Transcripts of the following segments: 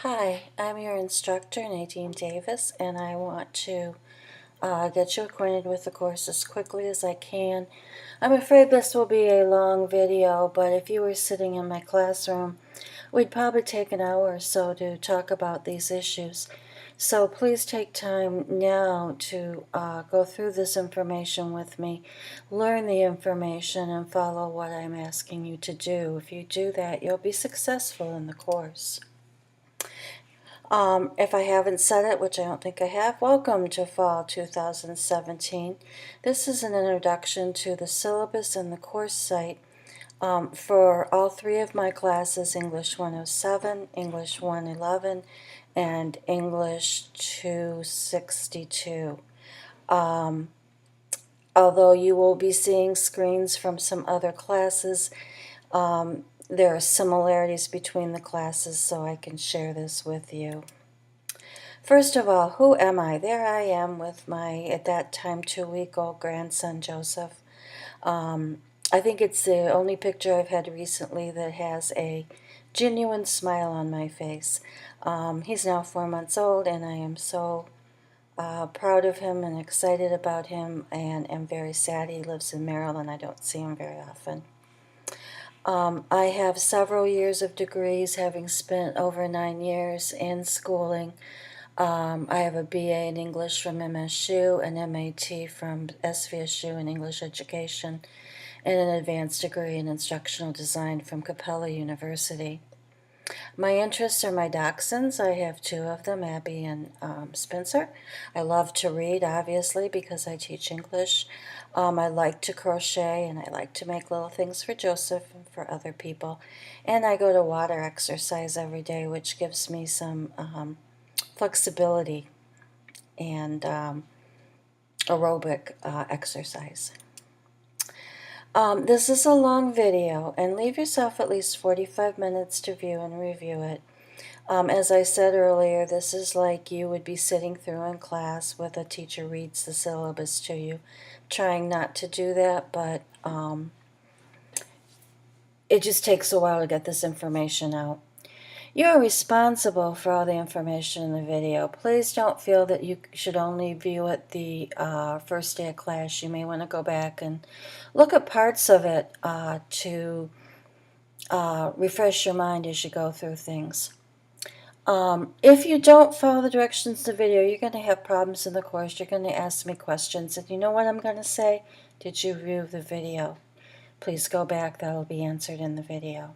Hi, I'm your instructor, Nadine Davis, and I want to get you acquainted with the course as quickly as I can. I'm afraid this will be a long video, but if you were sitting in my classroom, we'd probably take an hour or so to talk about these issues. So please take time now to go through this information with me, learn the information, and follow what I'm asking you to do. If you do that, you'll be successful in the course. If I haven't said it, which I don't think I have, welcome to Fall 2017. This is an introduction to the syllabus and the course site for all three of my classes, English 107, English 111, and English 262. Although you will be seeing screens from some other classes, there are similarities between the classes, so I can share this with you. First of all, who am I? There I am with my, at that time, 2-week-old grandson, Joseph. I think it's the only picture I've had recently that has a genuine smile on my face. He's now 4 months old, and I am so proud of him and excited about him, and am very sad he lives in Maryland. I don't see him very often. I have several years of degrees, having spent over 9 years in schooling. I have a BA in English from MSU, an MAT from SVSU in English Education, and an advanced degree in Instructional Design from Capella University. My interests are my dachshunds. I have 2 of them, Abby and Spencer. I love to read, obviously, because I teach English. I like to crochet, and I like to make little things for Joseph and for other people. And I go to water exercise every day, which gives me some flexibility and aerobic exercise. This is a long video, and leave yourself at least 45 minutes to view and review it. As I said earlier, this is like you would be sitting through in class with a teacher reads the syllabus to you. Trying not to do that, but it just takes a while to get this information out. You are responsible for all the information in the video. Please don't feel that you should only view it the first day of class. You may want to go back and look at parts of it to refresh your mind as you go through things. If you don't follow the directions in the video, you're going to have problems in the course. You're going to ask me questions. And you know what I'm going to say? Did you view the video? Please go back. That'll be answered in the video.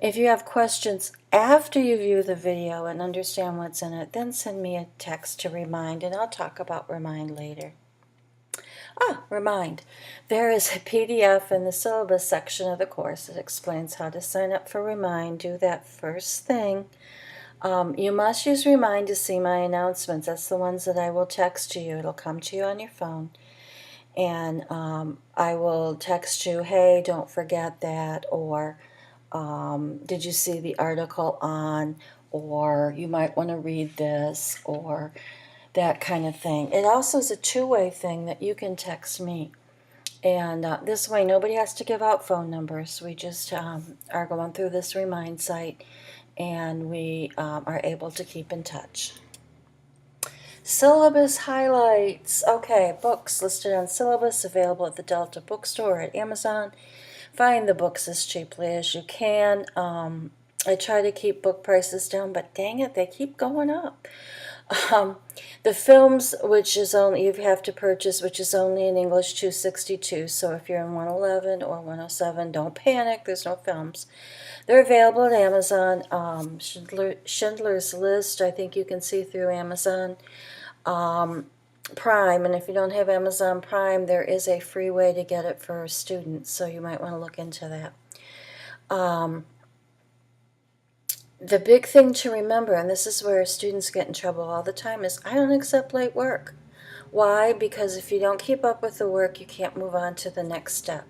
If you have questions after you view the video and understand what's in it, then send me a text to Remind, and I'll talk about Remind later. Remind. There is a PDF in the syllabus section of the course that explains how to sign up for Remind. Do that first thing. You must use Remind to see my announcements. That's the ones that I will text to you. It'll come to you on your phone. And I will text you, hey, don't forget that, or did you see the article on, or you might want to read this, or that kind of thing. It also is a two-way thing that you can text me. And this way, nobody has to give out phone numbers. We just are going through this Remind site, and we are able to keep in touch. Syllabus highlights. Okay, books listed on Syllabus, available at the Delta bookstore or at Amazon. Find the books as cheaply as you can. I try to keep book prices down, but dang it, they keep going up. The films, which is only you have to purchase, which is only in English 262. So if you're in 111 or 107, don't panic. There's no films. They're available at Amazon. Schindler's List, I think you can see through Amazon Prime, and if you don't have Amazon Prime, there is a free way to get it for students, so you might want to look into that. The big thing to remember, and this is where students get in trouble all the time, is I don't accept late work. Why? Because if you don't keep up with the work, you can't move on to the next step.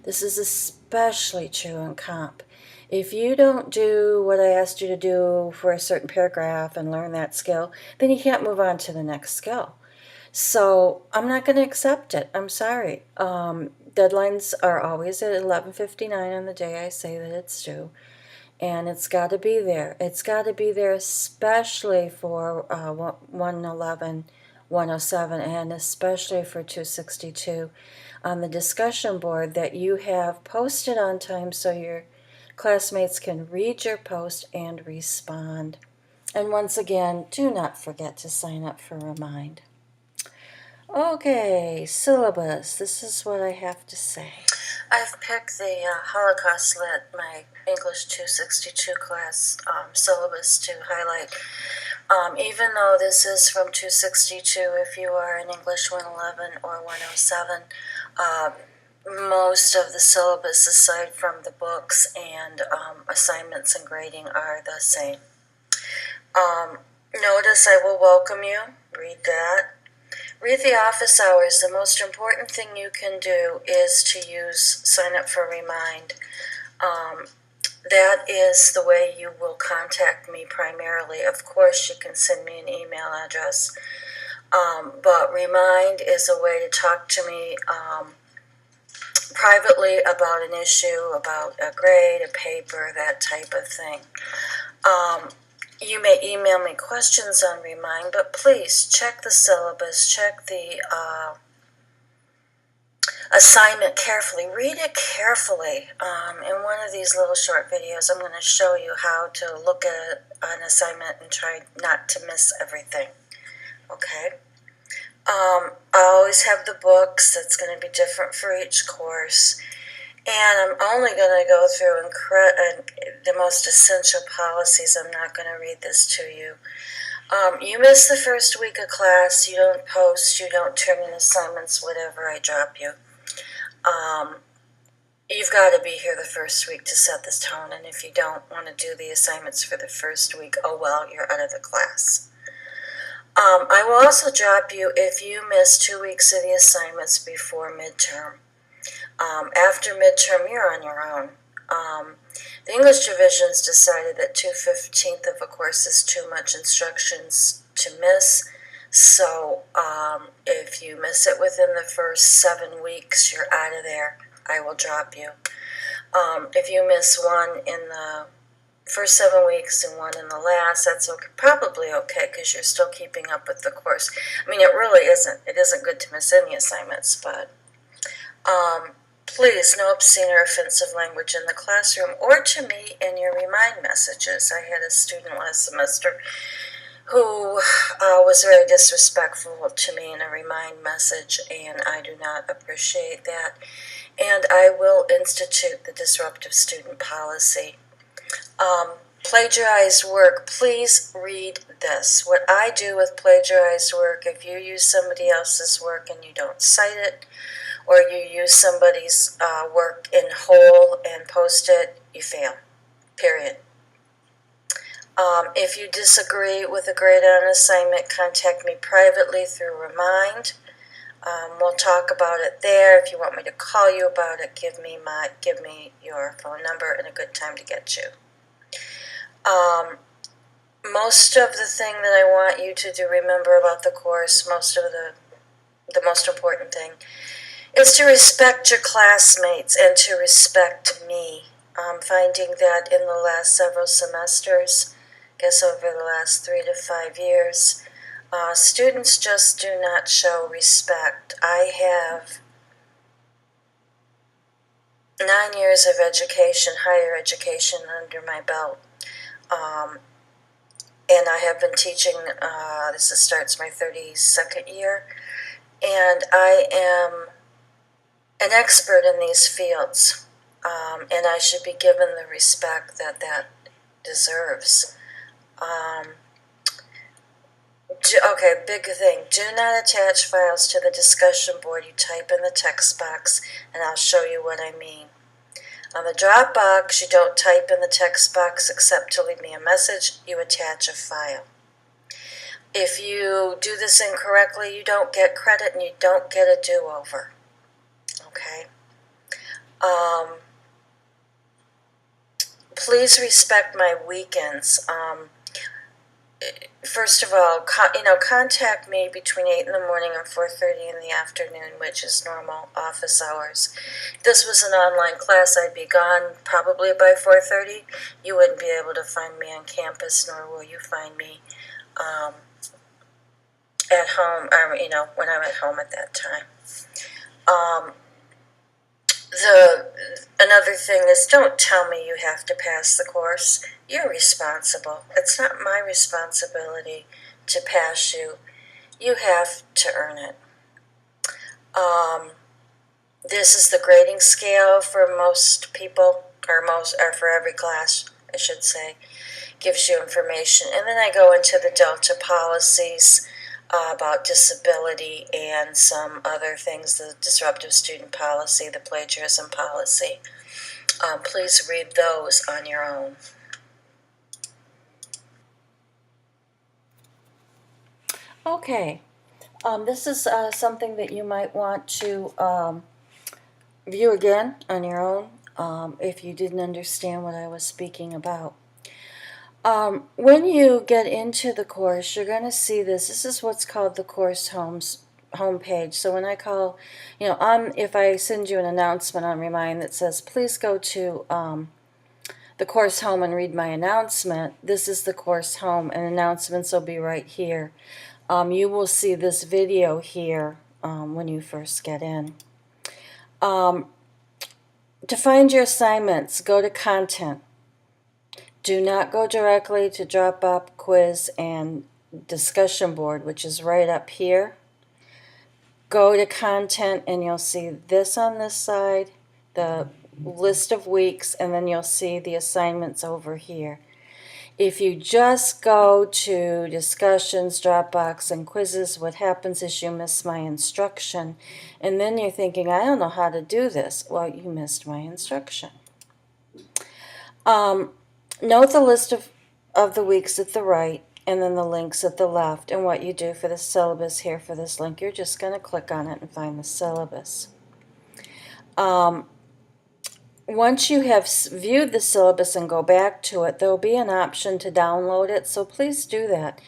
This is especially true in comp. If you don't do what I asked you to do for a certain paragraph and learn that skill, then you can't move on to the next skill. So I'm not going to accept it. I'm sorry. Deadlines are always at 11:59 on the day I say that it's due. and it's got to be there. It's got to be there especially for 111, 107, and especially for 262 on the discussion board that you have posted on time so your classmates can read your post and respond. And once again, do not forget to sign up for Remind. Okay, syllabus. This is what I have to say. I've picked the Holocaust Lit, my English 262 class syllabus to highlight. Even though this is from 262, if you are in English 111 or 107, most of the syllabus, aside from the books and assignments and grading, are the same. Notice I will welcome you. Read that. Read the office hours. The most important thing you can do is to sign up for Remind. That is the way you will contact me primarily. Of course, you can send me an email address. But Remind is a way to talk to me privately about an issue, about a grade, a paper, that type of thing. You may email me questions on Remind, but please check the syllabus, check the assignment carefully. Read it carefully. In one of these little short videos, I'm going to show you how to look at an assignment and try not to miss everything. Okay? I always have the books. That's going to be different for each course. And I'm only going to go through the most essential policies. I'm not going to read this to you. You miss the first week of class, you don't post, you don't turn in assignments, whatever I drop you. You've got to be here the first week to set the tone, and if you don't want to do the assignments for the first week, oh well, you're out of the class. I will also drop you if you miss 2 weeks of the assignments before midterm. After midterm, you're on your own. The English divisions decided that 2/15 of a course is too much instructions to miss. So if you miss it within the first 7 weeks, you're out of there. I will drop you. If you miss one in the first 7 weeks and one in the last, that's okay, probably okay because you're still keeping up with the course. I mean, it really isn't. It isn't good to miss any assignments, but please, no obscene or offensive language in the classroom or to me in your Remind messages. I had a student last semester who was very disrespectful to me in a Remind message, and I do not appreciate that. And I will institute the disruptive student policy. Plagiarized work. Please read this. What I do with plagiarized work, if you use somebody else's work and you don't cite it, or you use somebody's work in whole and post it, you fail. Period. If you disagree with a grade on an assignment, contact me privately through Remind. We'll talk about it there. If you want me to call you about it, give me your phone number and a good time to get you. Most of the thing that I want you to remember about the course, most of the most important thing, is to respect your classmates and to respect me. I'm finding that in the last several semesters, I guess over the last 3 to 5 years, students just do not show respect. I have 9 years of education, higher education under my belt. And I have been teaching, starts my 32nd year, and I am an expert in these fields, and I should be given the respect that deserves. Okay, big thing. Do not attach files to the discussion board. You type in the text box, and I'll show you what I mean. On the Dropbox, you don't type in the text box except to leave me a message. You attach a file. If you do this incorrectly, you don't get credit and you don't get a do-over. Okay? Please respect my weekends. first of all, contact me between 8 in the morning and 4:30 in the afternoon, which is normal office hours. If this was an online class, I'd be gone probably by 4:30. You wouldn't be able to find me on campus, nor will you find me at home, when I'm at home at that time. Another thing is, don't tell me you have to pass the course. You're responsible. It's not my responsibility to pass you. You have to earn it. This is the grading scale for most people, or for every class, I should say. Gives you information. And then I go into the Delta policies about disability and some other things, the disruptive student policy, the plagiarism policy. Please read those on your own. Okay, this is something that you might want to view again on your own if you didn't understand what I was speaking about. When you get into the course, you're going to see this. This is what's called the course homepage. So when I call, if I send you an announcement on Remind that says, please go to the course home and read my announcement, this is the course home, and announcements will be right here. You will see this video here when you first get in. To find your assignments, go to Content. Do not go directly to Dropbox, Quiz, and Discussion Board, which is right up here. Go to Content, and you'll see this on this side, the list of weeks, and then you'll see the assignments over here. If you just go to Discussions, Dropbox, and Quizzes, what happens is you miss my instruction, and then you're thinking, I don't know how to do this. Well, you missed my instruction. Note the list of the weeks at the right and then the links at the left. And what you do for the syllabus here for this link, you're just going to click on it and find the syllabus. Once you have viewed the syllabus and go back to it, there will be an option to download it. So please do that.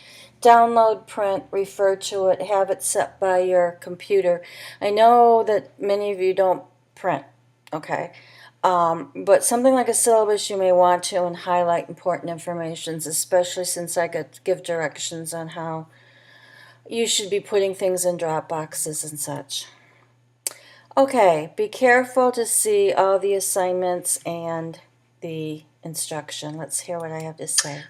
Download, print, refer to it, have it set by your computer. I know that many of you don't print, okay? But something like a syllabus you may want to and highlight important information, especially since I give directions on how you should be putting things in drop boxes and such. Okay, be careful to see all the assignments and the instruction. Let's hear what I have to say.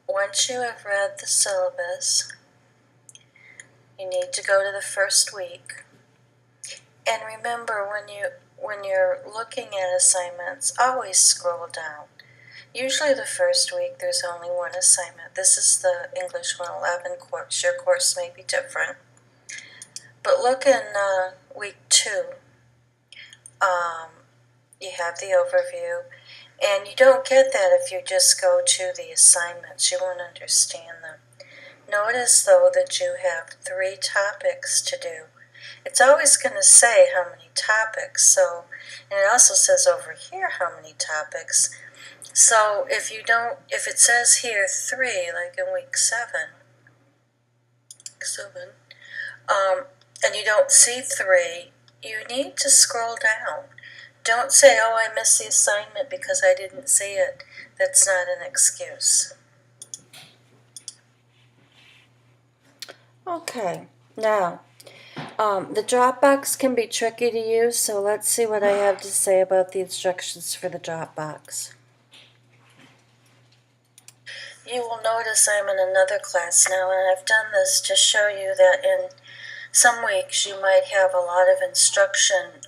Once you have read the syllabus, you need to go to the first week. And remember, when you're looking at assignments, always scroll down. Usually the first week there's only one assignment. This is the English 111 course. Your course may be different. But look in week 2. You have the overview. And you don't get that if you just go to the assignments. You won't understand them. Notice, though, that you have 3 topics to do. It's always going to say how many topics, and it also says over here how many topics. So if it says here 3, like in week 7, and you don't see 3, you need to scroll down. Don't say, oh, I missed the assignment because I didn't see it. That's not an excuse. Okay, now, the Dropbox can be tricky to use, so let's see what I have to say about the instructions for the Dropbox. You will notice I'm in another class now, and I've done this to show you that in some weeks you might have a lot of instruction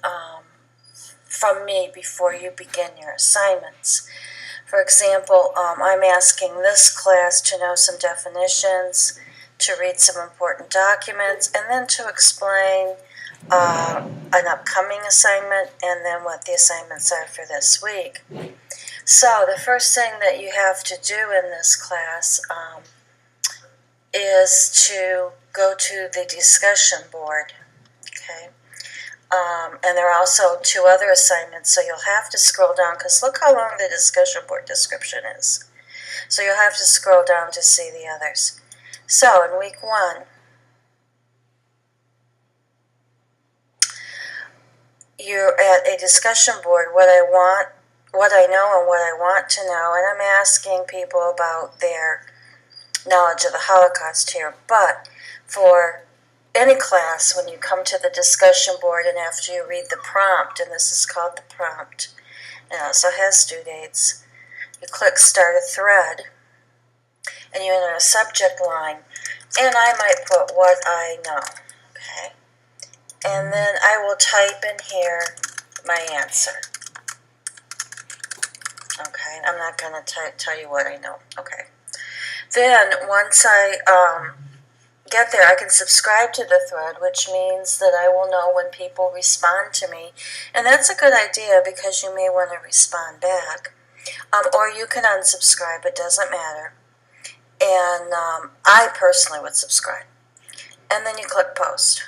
from me before you begin your assignments. For example, I'm asking this class to know some definitions, to read some important documents, and then to explain an upcoming assignment and then what the assignments are for this week. So the first thing that you have to do in this class is to go to the discussion board, okay? And there are also 2 other assignments, so you'll have to scroll down, because look how long the discussion board description is. So you'll have to scroll down to see the others. So in week 1, you're at a discussion board, what I know and what I want to know, and I'm asking people about their knowledge of the Holocaust here. But for any class, when you come to the discussion board and after you read the prompt, and this is called the prompt, and it also has due dates, you click Start a Thread, and you enter a subject line, and I might put what I know, okay? And then I will type in here my answer. Okay, I'm not going to tell you what I know. Okay. Then once I get there, I can subscribe to the thread, which means that I will know when people respond to me. And that's a good idea because you may want to respond back. Or you can unsubscribe, it doesn't matter. And I personally would subscribe. And then you click Post.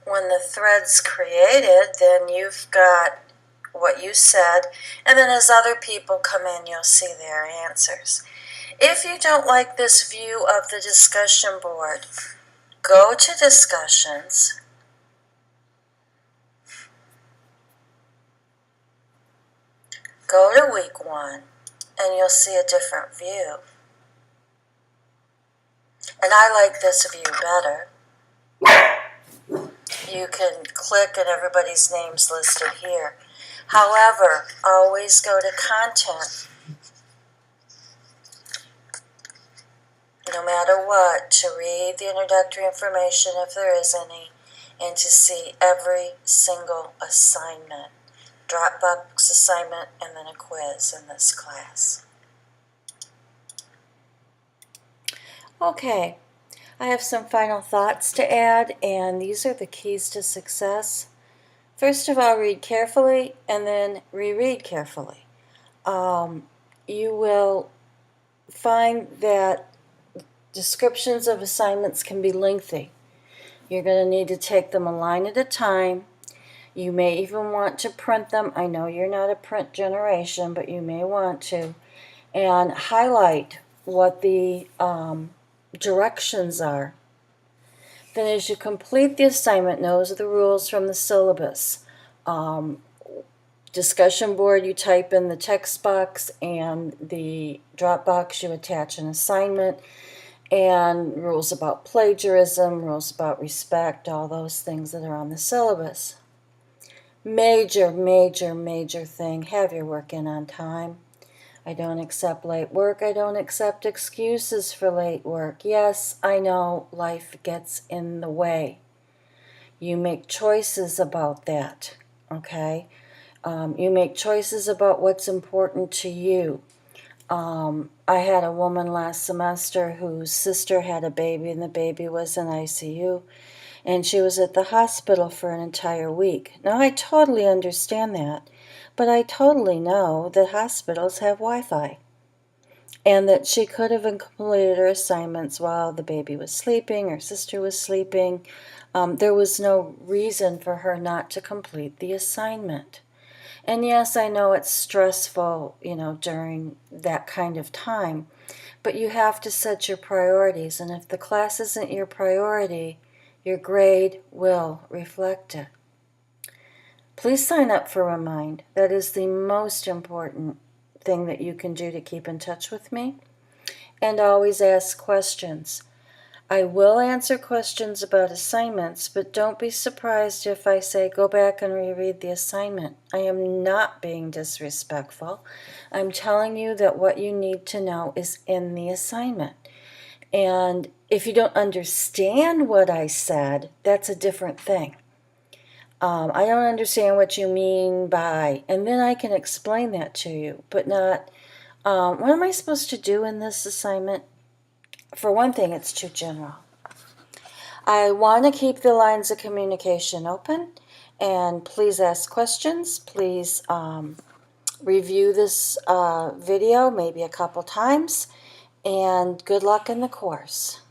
When the thread's created, then you've got what you said, and then as other people come in, you'll see their answers. If you don't like this view of the discussion board, go to Discussions, go to week 1, and you'll see a different view. And I like this view better. You can click and everybody's name's listed here. However, always go to Content, no matter what, to read the introductory information if there is any, and to see every single assignment, Dropbox assignment, and then a quiz in this class. Okay, I have some final thoughts to add, and these are the keys to success. First of all, read carefully and then reread carefully. You will find that descriptions of assignments can be lengthy. You're going to need to take them a line at a time. You may even want to print them. I know you're not a print generation, but you may want to. And highlight what the directions are. Then as you complete the assignment, those are the rules from the syllabus. Discussion board, you type in the text box, and the Dropbox, you attach an assignment, and rules about plagiarism, rules about respect, all those things that are on the syllabus. Major, major, major thing, have your work in on time. I don't accept late work. I don't accept excuses for late work. Yes, I know life gets in the way. You make choices about that, okay? You make choices about what's important to you. I had a woman last semester whose sister had a baby, and the baby was in ICU, and she was at the hospital for an entire week. Now, I totally understand that, but I totally know that hospitals have Wi-Fi, and that she could have completed her assignments while the baby was sleeping, her sister was sleeping. There was no reason for her not to complete the assignment. And yes, I know it's stressful, during that kind of time, but you have to set your priorities, and if the class isn't your priority, your grade will reflect it. Please sign up for Remind. That is the most important thing that you can do to keep in touch with me. And always ask questions. I will answer questions about assignments, but don't be surprised if I say go back and reread the assignment. I am not being disrespectful. I'm telling you that what you need to know is in the assignment. And if you don't understand what I said, that's a different thing. I don't understand what you mean by, and then I can explain that to you, but not, what am I supposed to do in this assignment? For one thing, it's too general. I want to keep the lines of communication open, and please ask questions. Please review this video maybe a couple times, and good luck in the course.